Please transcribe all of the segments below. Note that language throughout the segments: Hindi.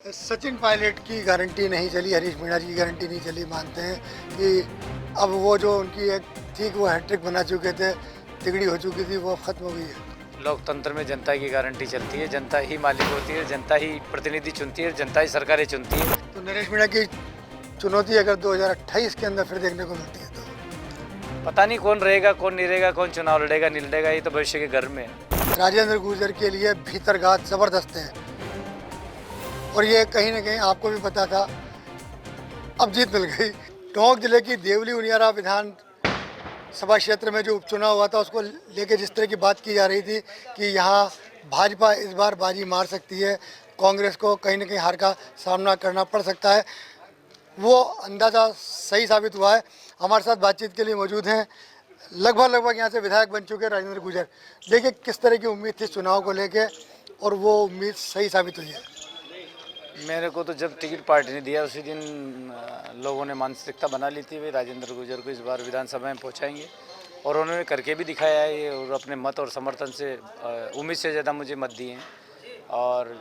सचिन पायलट की गारंटी नहीं चली, हरीश मीणा जी की गारंटी नहीं चली। मानते हैं कि अब वो जो उनकी एक थी कि वो हैट्रिक बना चुके थे, तिगड़ी हो चुकी थी, वो अब खत्म हो गई है। लोकतंत्र में जनता की गारंटी चलती है, जनता ही मालिक होती है, जनता ही प्रतिनिधि चुनती है, जनता ही सरकारें चुनती है। तो नरेश मीणा की चुनौती अगर 2028 के अंदर फिर देखने को मिलती है तो पता नहीं कौन रहेगा, कौन नहीं रहेगा, कौन चुनाव लड़ेगा नहीं लड़ेगा, ये तो भविष्य के घर में है। राजेंद्र गुर्जर के लिए भीतरघात ज़बरदस्त है और ये कहीं ना कहीं आपको भी पता था। अब जीत मिल गई। टोंक जिले की देवली उनियारा विधान सभा क्षेत्र में जो उपचुनाव हुआ था, उसको लेके जिस तरह की बात की जा रही थी कि यहाँ भाजपा इस बार बाजी मार सकती है, कांग्रेस को कहीं ना कहीं हार का सामना करना पड़ सकता है, वो अंदाज़ा सही साबित हुआ है। हमारे साथ बातचीत के लिए मौजूद हैं लगभग यहाँ से विधायक बन चुके राजेंद्र गुर्जर। देखिए किस तरह की उम्मीद थी चुनाव को लेके और वो उम्मीद सही साबित हुई है। मेरे को तो जब टिकट पार्टी ने दिया उसी दिन लोगों ने मानसिकता बना ली थी, वे राजेंद्र गुर्जर को इस बार विधानसभा में पहुंचाएंगे और उन्होंने करके भी दिखाया है ये, और अपने मत और समर्थन से उम्मीद से ज़्यादा मुझे मत दिए हैं और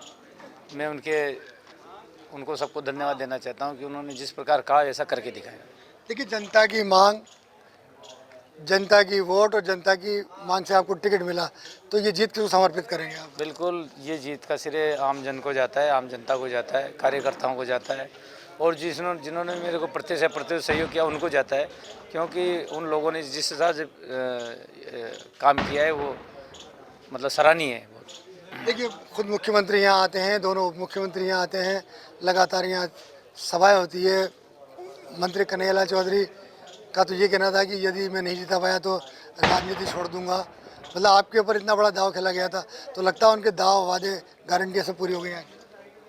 मैं उनको सबको धन्यवाद देना चाहता हूं कि उन्होंने जिस प्रकार कहा वैसा करके दिखाया। देखिए जनता की मांग, जनता की वोट और जनता की मांग से आपको टिकट मिला, तो ये जीत किसको समर्पित करेंगे आप? बिल्कुल, ये जीत का श्रेय आम जन को जाता है, आम जनता को जाता है, कार्यकर्ताओं को जाता है और जिन्होंने मेरे को प्रत्यक्ष सहयोग किया उनको जाता है, क्योंकि उन लोगों ने जिस हिसाब से काम किया है वो मतलब सराहनीय है। देखिए खुद मुख्यमंत्री यहाँ आते हैं, दोनों उप मुख्यमंत्री यहाँ आते हैं, लगातार यहाँ सभाएं होती है। मंत्री कन्हैयालाल चौधरी का तो ये कहना था कि यदि मैं नहीं जीता पाया तो राजनीति छोड़ दूंगा। मतलब आपके ऊपर इतना बड़ा दाव खेला गया था, तो लगता है उनके दाव वादे गारंटियाँ सब पूरी हो गई हैं।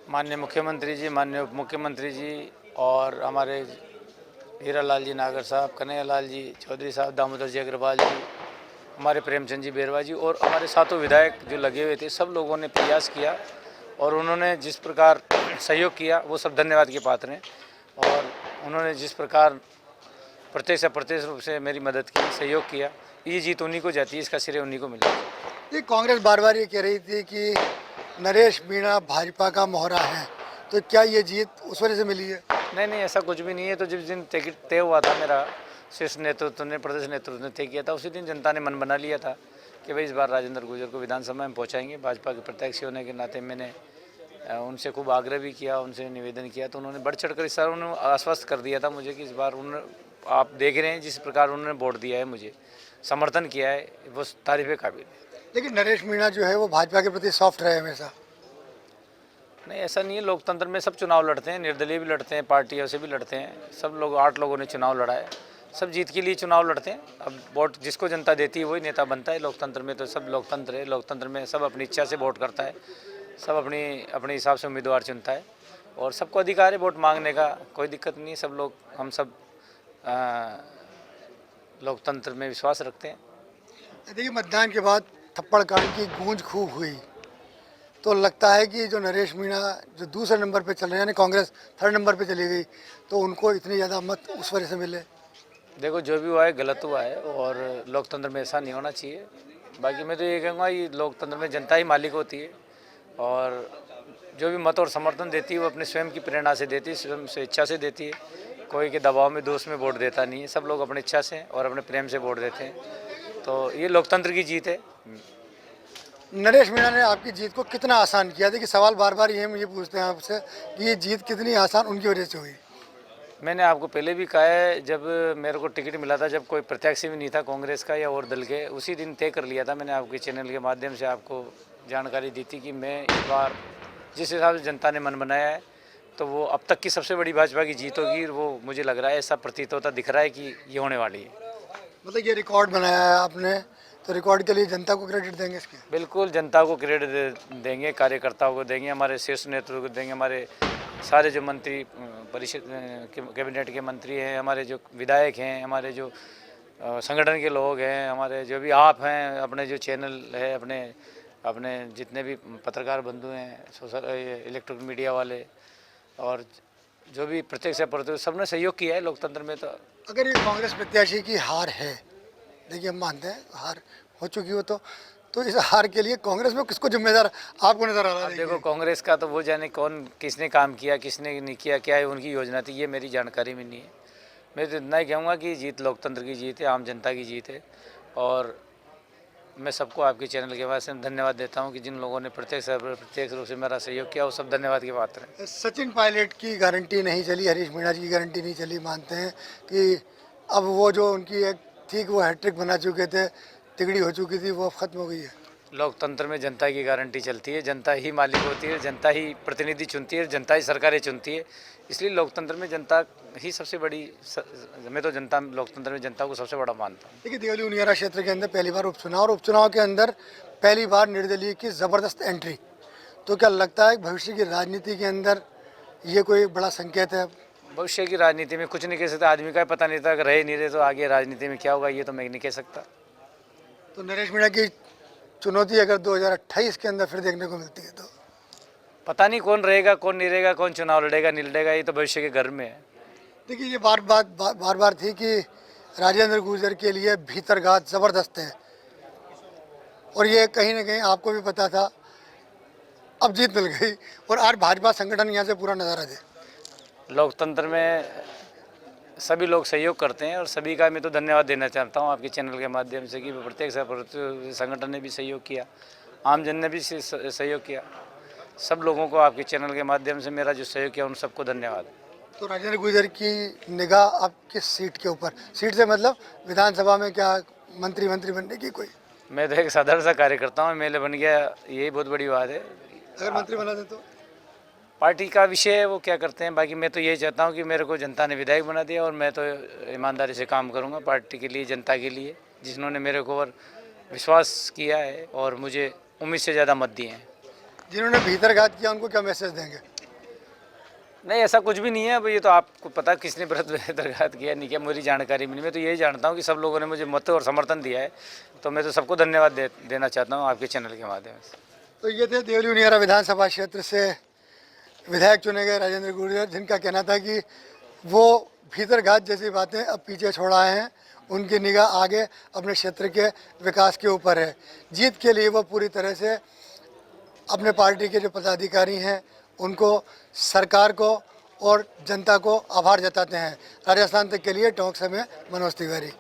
माननीय मुख्यमंत्री जी, माननीय उप मुख्यमंत्री जी और हमारे हीरालाल जी नागर साहब, कन्हैयालाल जी चौधरी साहब, दामोदर जी अग्रवाल जी, हमारे प्रेमचंद जी बेरवा जी और हमारे सातों विधायक जो लगे हुए थे, सब लोगों ने प्रयास किया और उन्होंने जिस प्रकार सहयोग किया वो सब धन्यवाद के पात्र हैं। और उन्होंने जिस प्रकार प्रत्यक्ष रूप से मेरी मदद की, सहयोग किया, ये जीत उन्हीं को जाती है, इसका श्रेय उन्हीं को मिला। ये कांग्रेस बार बार ये कह रही थी कि नरेश मीणा भाजपा का मोहरा है, तो क्या ये जीत उस वजह से मिली है? नहीं, ऐसा कुछ भी नहीं है। तो जिस दिन टिकट तय हुआ था, मेरा शीर्ष नेतृत्व ने, प्रदेश नेतृत्व ने तय किया था, उसी दिन जनता ने मन बना लिया था कि भाई इस बार राजेंद्र गुर्जर को विधानसभा में पहुंचाएंगे। भाजपा के प्रत्याशी होने के नाते मैंने उनसे खूब आग्रह भी किया, उनसे निवेदन किया, तो उन्होंने बढ़ चढ़ कर इस बार उन्होंने आश्वस्त कर दिया था मुझे कि इस बार आप देख रहे हैं जिस प्रकार उन्होंने वोट दिया है, मुझे समर्थन किया है, वो तारीफ़ काबिल है। लेकिन नरेश मीणा जो है वो भाजपा के प्रति सॉफ्ट रहे हमेशा। नहीं, ऐसा नहीं है। लोकतंत्र में सब चुनाव लड़ते हैं, निर्दलीय भी लड़ते हैं, पार्टियों से भी लड़ते हैं। सब लोग 8 लोगों ने चुनाव लड़ा है, सब जीत के लिए चुनाव लड़ते हैं। अब वोट जिसको जनता देती है वही नेता बनता है। लोकतंत्र में तो सब लोकतंत्र है, लोकतंत्र में सब अपनी इच्छा से वोट करता है, सब अपने हिसाब से उम्मीदवार चुनता है और सबको अधिकार है वोट मांगने का, कोई दिक्कत नहीं है। सब लोग, हम सब लोकतंत्र में विश्वास रखते हैं। देखिए मतदान के बाद थप्पड़ कांड की गूंज खूब हुई, तो लगता है कि जो नरेश मीणा जो दूसरे नंबर पे चल रहे हैं, यानी कांग्रेस थर्ड नंबर पे चली गई, तो उनको इतनी ज़्यादा मत उस वजह से मिले। देखो, जो भी हुआ है गलत हुआ है और लोकतंत्र में ऐसा नहीं होना चाहिए। बाकी मैं तो ये कहूँगा, ये लोकतंत्र में जनता ही मालिक होती है और जो भी मत और समर्थन देती है वो अपने स्वयं की प्रेरणा से देती है, स्वयं स्वेच्छा से देती है। कोई के दबाव में, दोष में वोट देता नहीं है। सब लोग अपनी इच्छा से और अपने प्रेम से वोट देते हैं, तो ये लोकतंत्र की जीत है। नरेश मीणा ने आपकी जीत को कितना आसान किया? देखिए सवाल बार बार ये मुझे पूछते हैं आपसे कि ये जीत कितनी आसान उनकी वजह से हुई। मैंने आपको पहले भी कहा है, जब मेरे को टिकट मिला था, जब कोई प्रत्याशी भी नहीं था कांग्रेस का या और दल के, उसी दिन तय कर लिया था। मैंने आपके चैनल के माध्यम से आपको जानकारी दी थी कि मैं इस बार जिस हिसाब से जनता ने मन बनाया है, तो वो अब तक की सबसे बड़ी भाजपा की जीत होगी। वो मुझे लग रहा है, ऐसा प्रतीत होता दिख रहा है कि ये होने वाली है। मतलब ये रिकॉर्ड बनाया है आपने, तो रिकॉर्ड के लिए जनता को क्रेडिट देंगे इसके? बिल्कुल, जनता को क्रेडिट देंगे, कार्यकर्ताओं को देंगे, हमारे शीर्ष नेतृत्व को देंगे, हमारे सारे जो मंत्री परिषद कैबिनेट के मंत्री हैं, हमारे जो विधायक हैं, हमारे जो संगठन के लोग हैं, हमारे जो भी आप हैं, अपने जो चैनल है, अपने जितने भी पत्रकार बंधु हैं, सोशल इलेक्ट्रॉनिक मीडिया वाले, और जो भी प्रत्यक्ष या अप्रत्यक्ष, सबने सहयोग किया है लोकतंत्र में। तो अगर ये कांग्रेस प्रत्याशी की हार है, देखिए हम मानते हैं हार हो चुकी हो, तो तो इस हार के लिए कांग्रेस में किसको जिम्मेदार आपको नजर आ रहा अब है? देखो कांग्रेस का तो वो जाने कौन किसने काम किया किसने नहीं किया, क्या है उनकी योजना थी, ये मेरी जानकारी में नहीं है। मैं तो इतना ही कहूँगा कि जीत लोकतंत्र की जीत है, आम जनता की जीत है। और मैं सबको आपके चैनल के माध्यम से धन्यवाद देता हूँ कि जिन लोगों ने प्रत्यक्ष रूप से मेरा सहयोग किया वो सब धन्यवाद के पात्र हैं। सचिन पायलट की गारंटी नहीं चली, हरीश मीणा जी की गारंटी नहीं चली, मानते हैं कि अब वो जो उनकी एक थी कि वो हैट्रिक बना चुके थे, तिगड़ी हो चुकी थी, वो अब खत्म हो गई है। लोकतंत्र में जनता की गारंटी चलती है, जनता ही मालिक होती है, जनता ही प्रतिनिधि चुनती है, जनता ही सरकारें चुनती है। इसलिए लोकतंत्र में जनता ही सबसे बड़ी मैं तो जनता लोकतंत्र में जनता को सबसे बड़ा मानता हूँ। देखिए देवली उनियारा क्षेत्र के अंदर पहली बार उपचुनाव और उपचुनाव के अंदर पहली बार निर्दलीय की ज़बरदस्त एंट्री, तो क्या लगता है भविष्य की राजनीति के अंदर ये कोई बड़ा संकेत है? भविष्य की राजनीति में कुछ नहीं कह सकता, आदमी का पता नहीं था, अगर रहे नहीं रहे तो आगे राजनीति में क्या होगा ये तो मैं नहीं कह सकता। तो नरेश मीणा की चुनौती अगर 2028 के अंदर फिर देखने को मिलती है तो पता नहीं कौन रहेगा कौन नहीं रहेगा, कौन चुनाव लड़ेगा नहीं लड़ेगा, ये तो भविष्य के घर में है। देखिए ये बार बार थी कि राजेंद्र गुर्जर के लिए भीतरघात ज़बरदस्त है और ये कहीं ना कहीं आपको भी पता था, अब जीत मिल गई और आज भाजपा संगठन यहाँ से पूरा नज़ारा दे। लोकतंत्र में सभी लोग सहयोग करते हैं और सभी का मैं तो धन्यवाद देना चाहता हूँ आपके चैनल के माध्यम से कि प्रत्येक संगठन ने भी सहयोग किया, आम जन ने भी सहयोग किया। सब लोगों को आपके चैनल के माध्यम से मेरा जो सहयोग किया उन सबको धन्यवाद। तो राजेंद्र गुर्जर की निगाह अब किस सीट के ऊपर, सीट से मतलब विधानसभा में क्या मंत्री बनने की कोई? मैं तो एक साधारण सा कार्यकर्ता हूँ, एमएलए बन गया यही बहुत बड़ी बात है। अगर मंत्री बना दे तो पार्टी का विषय है वो क्या करते हैं, बाकी मैं तो यही चाहता हूँ कि मेरे को जनता ने विधायक बना दिया और मैं तो ईमानदारी से काम करूँगा पार्टी के लिए, जनता के लिए, जिन्होंने मेरे को और विश्वास किया है और मुझे उम्मीद से ज़्यादा मत दिए हैं। जिन्होंने भीतरघात किया उनको क्या मैसेज देंगे? नहीं ऐसा कुछ भी नहीं है, अब ये तो आपको पता किसने भीतरघात किया नहीं किया मेरी जानकारी में नहीं। मैं तो यही जानता हूँ कि सब लोगों ने मुझे मत और समर्थन दिया है, तो मैं तो सबको धन्यवाद देना चाहता हूँ आपके चैनल के माध्यम से। तो ये थे देवली उनियारा विधानसभा क्षेत्र से विधायक चुने गए राजेंद्र गुर्जर, जिनका कहना था कि वो भीतरघात जैसी बातें अब पीछे छोड़ आए हैं, उनकी निगाह आगे अपने क्षेत्र के विकास के ऊपर है। जीत के लिए वो पूरी तरह से अपने पार्टी के जो पदाधिकारी हैं उनको, सरकार को और जनता को आभार जताते हैं। राजस्थान तक के लिए टोंक से मैं मनोज तिवारी।